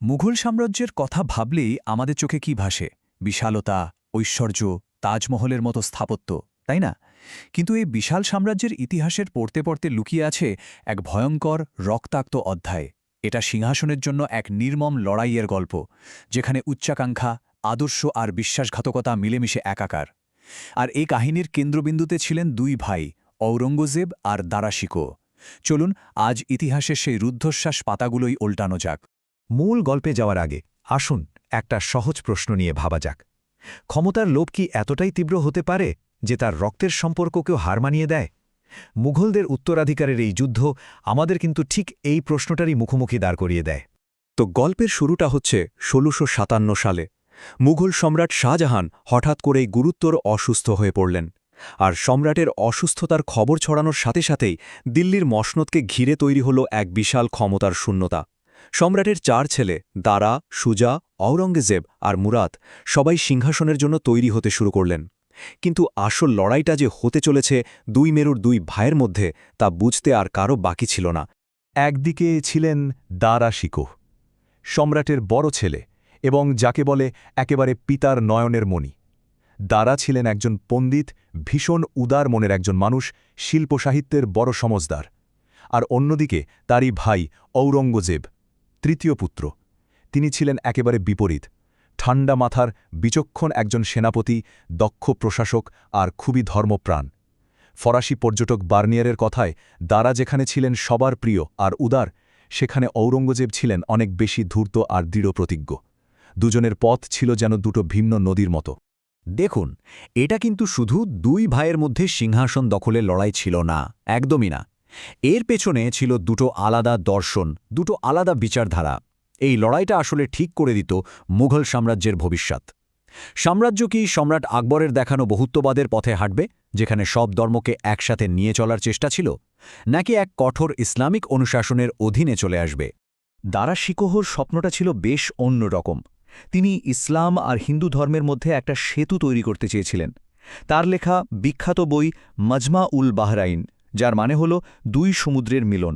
মুঘল সাম্রাজ্যের কথা ভাবলেই আমাদের চোখে কি ভাসে? বিশালতা, ঐশ্বর্য, তাজমহলের মতো স্থাপত্য, তাই না? কিন্তু এই বিশাল সাম্রাজ্যের ইতিহাসের পড়তে পড়তে লুকিয়ে আছে এক ভয়ঙ্কর রক্তাক্ত অধ্যায়। এটা সিংহাসনের জন্য এক নির্মম লড়াইয়ের গল্প, যেখানে উচ্চাকাঙ্ক্ষা, আদর্শ আর বিশ্বাসঘাতকতা মিলেমিশে একাকার। আর এই কাহিনীর কেন্দ্রবিন্দুতে ছিলেন দুই ভাই, ঔরঙ্গজেব আর দারা শিকো। চলুন আজ ইতিহাসের সেই রুদ্ধশ্বাস পাতাগুলোই উল্টানো যাক। মূল গল্পে যাওয়ার আগে আসুন একটা সহজ প্রশ্ন নিয়ে ভাবা যাক। ক্ষমতার লোভ কি এতটাই তীব্র হতে পারে যে তার রক্তের সম্পর্ককেও হার মানিয়ে দেয়? মুঘলদের উত্তরাধিকারের এই যুদ্ধ আমাদের কিন্তু ঠিক এই প্রশ্নটারই মুখোমুখি দাঁড় করিয়ে দেয়। তো গল্পের শুরুটা হচ্ছে ১৬৫৭ সালে। মুঘল সম্রাট শাহজাহান হঠাৎ করেই গুরুতর অসুস্থ হয়ে পড়লেন। আর সম্রাটের অসুস্থতার খবর ছড়ানোর সাথে সাথেই দিল্লির মসনদকে ঘিরে তৈরি হল এক বিশাল ক্ষমতার শূন্যতা। সম্রাটের ৪ ছেলে দারা, সুজা, ঔরঙ্গজেব আর মুরাদ সবাই সিংহাসনের জন্য তৈরি হতে শুরু করলেন। কিন্তু আসল লড়াইটা যে হতে চলেছে দুই মেরুর দুই ভাইয়ের মধ্যে, তা বুঝতে আর কারও বাকি ছিল না। একদিকে ছিলেন দারা শিকো, সম্রাটের বড় ছেলে এবং যাকে বলে একেবারে পিতার নয়নের মণি। দারা ছিলেন একজন পণ্ডিত, ভীষণ উদার মনের একজন মানুষ, শিল্প সাহিত্যের বড় সমজদার। আর অন্যদিকে তারই ভাই ঔরঙ্গজেব, তৃতীয় পুত্র। তিনি ছিলেন একেবারে বিপরীত, ঠান্ডা মাথার, বিচক্ষণ একজন সেনাপতি, দক্ষ প্রশাসক আর খুবই ধর্মপ্রাণ। ফরাসি পর্যটক বার্নিয়ারের কথায় দারা যেখানে ছিলেন সবার প্রিয় আর উদার, সেখানে ঔরঙ্গজেব ছিলেন অনেক বেশি ধূর্ত আর দৃঢ়প্রতিজ্ঞ। দুজনের পথ ছিল যেন দুটো ভিন্ন নদীর মতো। দেখুন, এটা কিন্তু শুধু দুই ভাইয়ের মধ্যে সিংহাসন দখলের লড়াই ছিল না, একদমই না। এর পেছনে ছিল দুটো আলাদা দর্শন, দুটো আলাদা বিচারধারা। এই লড়াইটা আসলে ঠিক করে দিত মুঘল সাম্রাজ্যের ভবিষ্যৎ। সাম্রাজ্য কি সম্রাট আকবরের দেখানো বহুত্ববাদের পথে হাঁটবে, যেখানে সব ধর্মকে একসাথে নিয়ে চলার চেষ্টা ছিল, নাকি এক কঠোর ইসলামিক অনুশাসনের অধীনে চলে আসবে? দারা শিকোহর স্বপ্নটা ছিল বেশ অন্যরকম। তিনি ইসলাম আর হিন্দু ধর্মের মধ্যে একটা সেতু তৈরি করতে চেয়েছিলেন। তার লেখা বিখ্যাত বই মজমা উল বাহরাইন, যার মানে হল দুই সমুদ্রের মিলন,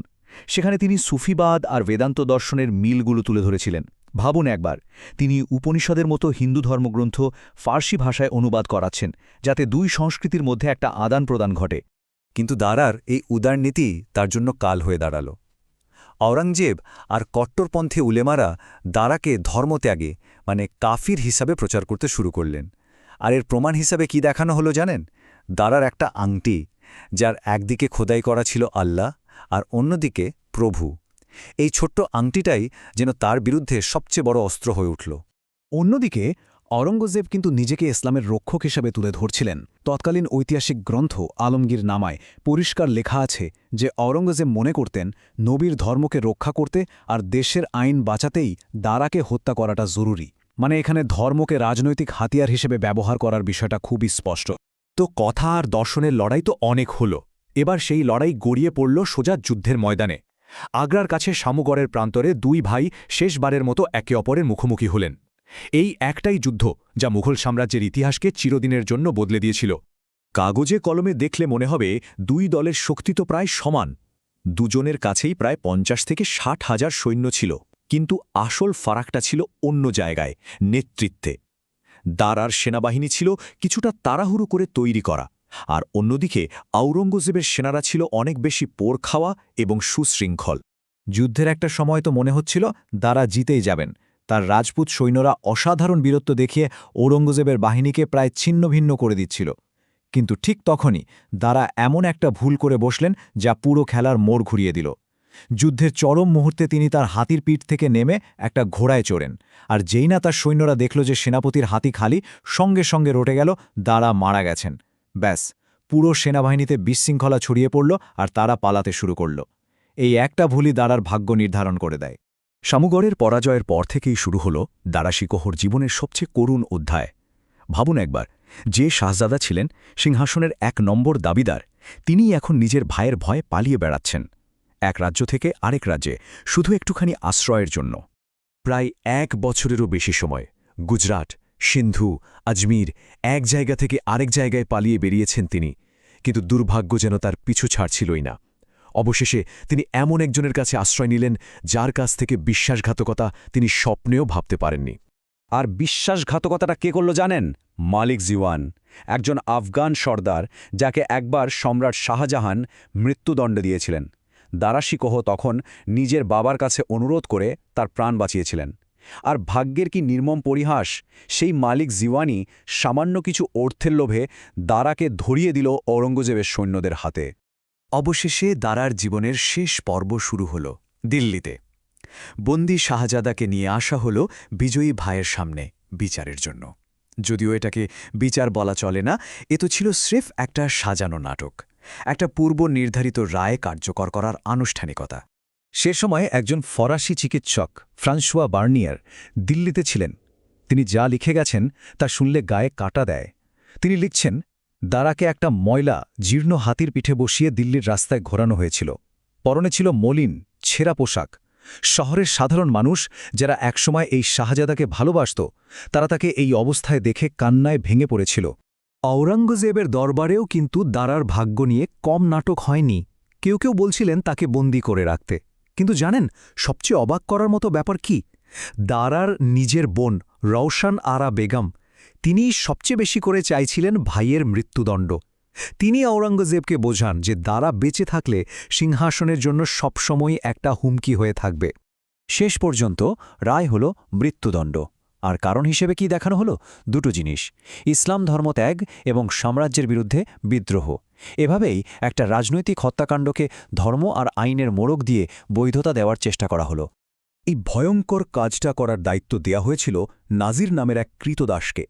সেখানে তিনি সুফিবাদ আর বেদান্ত দর্শনের মিলগুলো তুলে ধরেছিলেন। ভাবুন একবার, তিনি উপনিষদের মতো হিন্দু ধর্মগ্রন্থ ফার্সি ভাষায় অনুবাদ করাচ্ছেন, যাতে দুই সংস্কৃতির মধ্যে একটা আদান প্রদান ঘটে। কিন্তু দারার এই উদারনীতি তার জন্য কাল হয়ে দাঁড়াল। ঔরঙ্গজেব আর কট্টরপন্থী উলেমারা দারাকে ধর্মত্যাগে মানে কাফির হিসাবে প্রচার করতে শুরু করলেন। আর এর প্রমাণ হিসাবে কি দেখানো হলো জানেন? দারার একটা আংটি, যার একদিকে খোদাই করা ছিল আল্লাহ আর অন্যদিকে প্রভু। এই ছোট্ট আংটিটাই যেন তার বিরুদ্ধে সবচেয়ে বড় অস্ত্র হয়ে উঠল। অন্যদিকে ঔরঙ্গজেব কিন্তু নিজেকে ইসলামের রক্ষক হিসাবে তুলে ধরছিলেন। তৎকালীন ঐতিহাসিক গ্রন্থ আলমগীর নামায় পরিষ্কার লেখা আছে যে ঔরঙ্গজেব মনে করতেন নবীর ধর্মকে রক্ষা করতে আর দেশের আইন বাঁচাতেই দারাকে হত্যা করাটা জরুরি। মানে এখানে ধর্মকে রাজনৈতিক হাতিয়ার হিসেবে ব্যবহার করার বিষয়টা খুবই স্পষ্ট। তো কথা আর দর্শনের লড়াই তো অনেক হল। এবার সেই লড়াই গড়িয়ে পড়ল সোজা যুদ্ধের ময়দানে। আগ্রার কাছে শামুগড়ের প্রান্তরে দুই ভাই শেষবারের মতো একে অপরের মুখোমুখি হলেন। এই একটাই যুদ্ধ যা মুঘল সাম্রাজ্যের ইতিহাসকে চিরদিনের জন্য বদলে দিয়েছিল। কাগজে কলমে দেখলে মনে হবে দুই দলের শক্তি তো প্রায় সমান। দুজনের কাছেই প্রায় ৫০ থেকে ৬০ হাজার সৈন্য ছিল। কিন্তু আসল ফারাকটা ছিল অন্য জায়গায়, নেতৃত্বে। দারার সেনাবাহিনী ছিল কিছুটা তাড়াহুড়ো করে তৈরি করা, আর অন্যদিকে ঔরঙ্গজেবের সেনারা ছিল অনেক বেশি পোর খাওয়া এবং সুশৃঙ্খল। যুদ্ধের একটা সময় তো মনে হচ্ছিল দারা জিতেই যাবেন। তার রাজপুত সৈন্যরা অসাধারণ বীরত্ব দেখিয়ে ঔরঙ্গজেবের বাহিনীকে প্রায় ছিন্নভিন্ন করে দিচ্ছিল। কিন্তু ঠিক তখনই দারা এমন একটা ভুল করে বসলেন যা পুরো খেলার মোড় ঘুরিয়ে দিল। যুদ্ধের চরম মুহূর্তে তিনি তার হাতির পিঠ থেকে নেমে একটা ঘোড়ায় চড়েন, আর যেই না তার সৈন্যরা দেখল যে সেনাপতির হাতি খালি, সঙ্গে সঙ্গে রটে গেল দারা মারা গেছেন। ব্যাস, পুরো সেনাবাহিনীতে বিশৃঙ্খলা ছড়িয়ে পড়ল আর তারা পালাতে শুরু করল। এই একটা ভুলই দারার ভাগ্য নির্ধারণ করে দেয়। শামুগড়ের পরাজয়ের পর থেকেই শুরু হল দারা শিকোহর জীবনের সবচেয়ে করুণ অধ্যায়। ভাবুন একবার, যে শাহজাদা ছিলেন সিংহাসনের ১ নম্বর দাবিদার, তিনিই এখন নিজের ভাইয়ের ভয়ে পালিয়ে বেড়াচ্ছেন এক রাজ্য থেকে আরেক রাজ্যে, শুধু একটুখানি আশ্রয়ের জন্য। প্রায় ১ বছরেরও বেশি সময় গুজরাট, সিন্ধু, আজমির, এক জায়গা থেকে আরেক জায়গায় পালিয়ে বেরিয়েছেন তিনি, কিন্তু দুর্ভাগ্য যেন তার পিছু ছাড়ছিলই না। অবশেষে তিনি এমন একজনের কাছে আশ্রয় নিলেন যার কাছ থেকে বিশ্বাসঘাতকতা তিনি স্বপ্নেও ভাবতে পারেননি। আর বিশ্বাসঘাতকতাটা কে করল জানেন? মালিক জিওয়ান, একজন আফগান সর্দার যাকে একবার সম্রাট শাহজাহান মৃত্যুদণ্ড দিয়েছিলেন। দারা শিকোহ তখন নিজের বাবার কাছে অনুরোধ করে তার প্রাণ বাঁচিয়েছিলেন। আর ভাগ্যের কি নির্মম পরিহাস, সেই মালিক জিওয়ানই সামান্য কিছু অর্থের লোভে দারাকে ধরিয়ে দিল ঔরঙ্গজেবের সৈন্যদের হাতে। অবশেষে দারার জীবনের শেষ পর্ব শুরু হল দিল্লিতে। বন্দী শাহজাদাকে নিয়ে আসা হল বিজয়ী ভাইয়ের সামনে বিচারের জন্য। যদিও এটাকে বিচার বলা চলে না, এ তো ছিল স্রেফ একটা সাজানো নাটক, একটা পূর্ব নির্ধারিত রায় কার্যকর করার আনুষ্ঠানিকতা। সে সময় একজন ফরাসি চিকিৎসক ফ্রান্সোয়া বার্নিয়ার দিল্লিতে ছিলেন। তিনি যা লিখে গেছেন তা শুনলে গায়ে কাঁটা দেয়। তিনি লিখছেন, দারাকে একটা ময়লা জীর্ণ হাতির পিঠে বসিয়ে দিল্লির রাস্তায় ঘোরানো হয়েছিল। পরনে ছিল মলিন ছেঁড়া পোশাক। শহরের সাধারণ মানুষ যারা একসময় এই শাহজাদাকে ভালোবাসত, তারা তাকে এই অবস্থায় দেখে কান্নায় ভেঙে পড়েছিল। আওরঙ্গজেবের দরবারেও কিন্তু দারার ভাগ্য নিয়ে কম নাটক হয়নি। কেউ কেউ বলছিলেন তাকে বন্দী করে রাখতে। কিন্তু জানেন সবচেয়ে অবাক করার মতো ব্যাপার কি? দারার নিজের বোন রওশন আরা বেগম, তিনি সবচেয়ে বেশি করে চাইছিলেন ভাইয়ের মৃত্যুদণ্ড। তিনি আওরঙ্গজেবকে বোঝান যে দারা বেঁচে থাকলে সিংহাসনের জন্য সবসময় একটা হুমকি হয়ে থাকবে। শেষ পর্যন্ত রায় হল মৃত্যুদণ্ড। আর কারণ হিসেবে কি দেখানো হলো? দুটো জিনিস: ইসলাম ধর্মত্যাগ এবং সাম্রাজ্যের বিরুদ্ধে বিদ্রোহ। এভাবেই একটা রাজনৈতিক হত্যাকাণ্ডকে ধর্ম আর আইনের মোড়ক দিয়ে বৈধতা দেওয়ার চেষ্টা করা হলো। এই ভয়ঙ্কর কাজটা করার দায়িত্ব দেয়া হয়েছিল নাজির নামের এক কৃতদাসকে।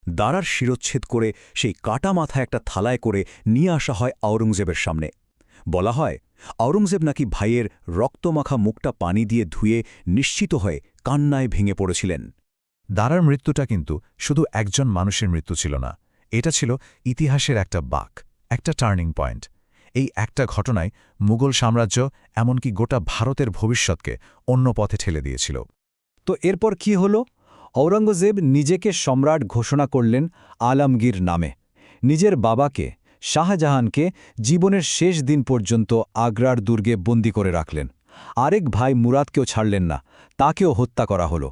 দারার শিরচ্ছেদ করে সেই কাটা মাথা একটা থালায় করে নিয়ে আসা হয় আওরঙ্গজেবের সামনে। বলা হয় আওরঙ্গজেব নাকি ভাইয়ের রক্তমাখা মুখটা পানি দিয়ে ধুয়ে নিশ্চিত হয়ে কান্নায় ভেঙে পড়েছিলেন। দারার মৃত্যুটা কিন্তু শুধু একজন মানুষের মৃত্যু ছিল না, এটা ছিল ইতিহাসের একটা বাঁক, একটা টার্নিং পয়েন্ট। এই একটা ঘটনায় মুঘল সাম্রাজ্য, এমনকি গোটা ভারতের ভবিষ্যৎকে অন্য পথে ঠেলে দিয়েছিল। তো এরপর কি হল? ঔরঙ্গজেব নিজেকে সম্রাট ঘোষণা করলেন আলমগীর নামে। নিজের বাবাকে শাহজাহানকে জীবনের শেষ দিন পর্যন্ত আগ্রার দুর্গে বন্দী করে রাখলেন। আরেক ভাই মুরাদকেও ছাড়লেন না, তাকেও হত্যা করা হলো।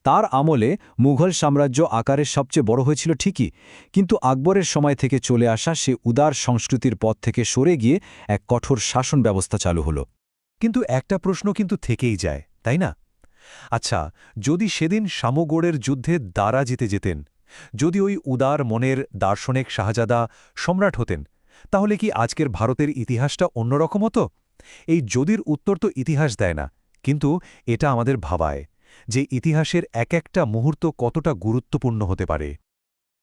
তার আমলে মুঘল সাম্রাজ্য আকারে সবচেয়ে বড় হয়েছিল ঠিকই, কিন্তু আকবরের সময় থেকে চলে আসা সে উদার সংস্কৃতির পথ থেকে সরে গিয়ে এক কঠোর শাসন ব্যবস্থা চালু হল। কিন্তু একটা প্রশ্ন কিন্তু থেকেই যায়, তাই না? আচ্ছা, যদি সেদিন শামগড়ের যুদ্ধে দারা জিতে যেতেন, যদি ওই উদার মনের দার্শনিক শাহজাদা সম্রাট হতেন, তাহলে কি আজকের ভারতের ইতিহাসটা অন্যরকম হতো? এই যদির উত্তর তো ইতিহাস দেয় না, কিন্তু এটা আমাদের ভাবায় যে ইতিহাসের এক একটা মুহূর্ত কতটা গুরুত্বপূর্ণ হতে পারে।